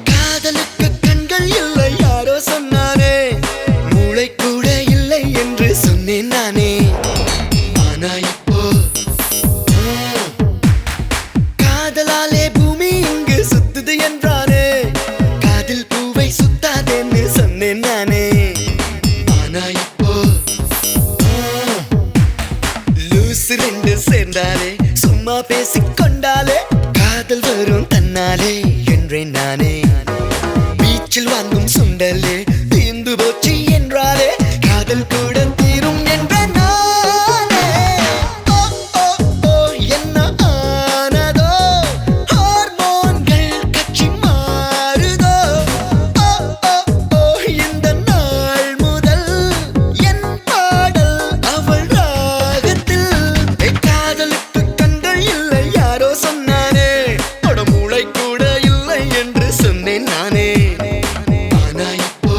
காதலுக்கு கண்கள் இல்லை யாரோ சொன்னாரே, மூளை கூட இல்லை என்று சொன்னேன் நானே. ஆனா இப்போ காதலாலே பூமி இங்கு சுத்துது என்றாரே, காதில் பூவை சுத்தாதேன்னு சொன்னேன் நானே. ஆனா இப்போ லூசு ரெண்டு சேர்ந்தாலே, சும்மா பேசிக்கொண்டாலே காதல் வரும் தன்னாலே என்றேன் நானே. பீச்சில் வாங்கும் சுண்டலே தீர்ந்து போச்சு என்றாலே, காதல் கூட தீரும் என்ற நானே. ஓ ஓ ஓ என்ன ஆனதோ, ஹார்மோன்கள் கட்சி மாறுதோ. ஓ ஓ ஓ இந்த நாள் முதல் என் பாடல் அவள் ராகத்தில். காதலுக்கு கண்கள் இல்லை யாரோ சொன்னானே, மூளை கூட இல்லை என்று சொன்னேன் நானே. ஆனா இப்போ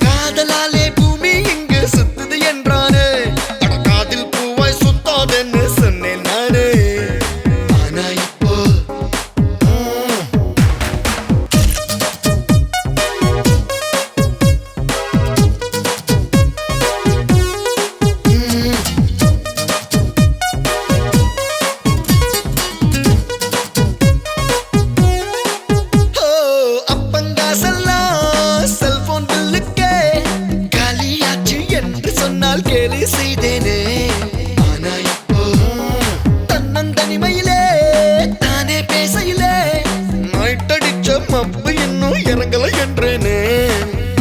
காதலாலே பூமி இங்கு சுத்துது என்றானே, காதில் பூவாய் சுத்தாதென்னு சொன்னேன் நானே. ஆனா இப்போ செல்போன் பில்லுக்கே காலியாச்சு என்று சொன்னால் கேலி செய்தேனே. ஆனா இப்போ தன்னந்தனிமையிலே தானே பேசையிலே நைட்டடிச்ச மப்பு இன்னும் இறங்கல என்றேனே.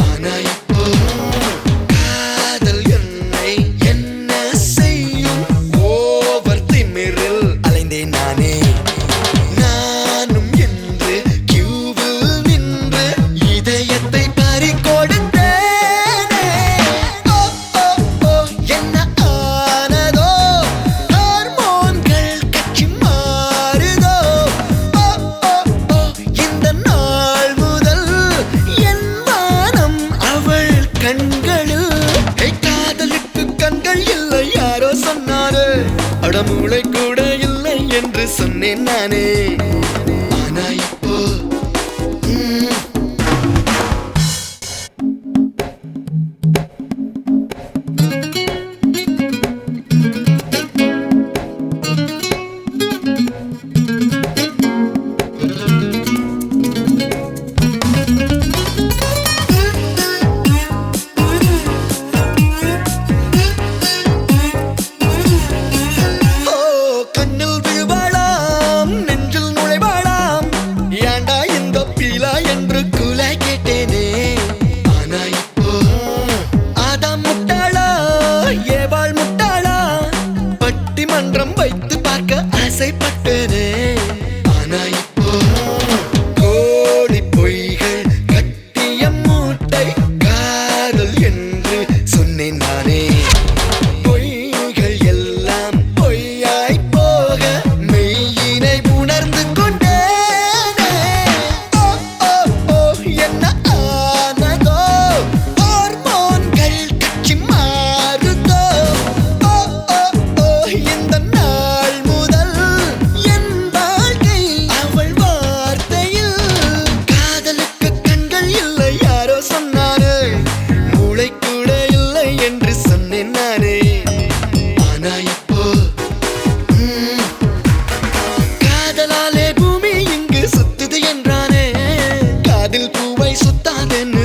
ஆனா இப்போ காதல் என்னை என்ன செய்யும், ஓவர் திமிரில் அலைந்தேன் நானே. நானும் என்று கியூவில் நின்று இதயத்தை பறிகொடுத்தேனே. ஓ ஓ ஓ என்ன ஆனதோ, ஹார்மோன்கள் கட்சி மாறுதோ. ஓ ஓ ஓ இந்த நாள் முதல் என் வானம் அவள் கண்களில். காதலுக்கு கண்கள் இல்லை யாரோ சொன்னாரே, அடமூளை கூட இல்லை என்று சொன்னேன் நானே. ஆனா இப்போ கண்ணில் விழுவாளாம், நெஞ்சில் நுழைவாளாம், ஏண்டா இந்த பீலா என்று குலாய் கேட்டேனே. ஆனா இப்போ ஆதாம் முட்டாளா ஏவாள் முட்டாளா, பட்டிமன்றம் வைத்து பார்க்க ஆசைப்பட்டேனே. ஆனா இப்போ கோடி பொய்கள் கட்டிய மூட்டை காதல் என்று சொன்னேன் நானே. பொய்கள் எல்லாம் பொய்யாய் போக மெய்யினை உணர்ந்து கொண்டேனே. ஓ ஓ ஓ என்ன ஆனதோ, ஹார்மோன்கள் கட்சி மாறுதோ. ஓ ஓ ஓ இந்த நாள் முதல் என் வாழ்க்கை அவள் வார்த்தையில். காதலுக்கு கண்கள் இல்லை யாரோ சொன்னாரே, மூளை கூட இல்லை என்று சொன்னேன் நானே. ஆனா இப்போ காதலாலே பூமி இங்கு சுத்துது என்றானே, காதில் பூவை சுத்தாதென்னு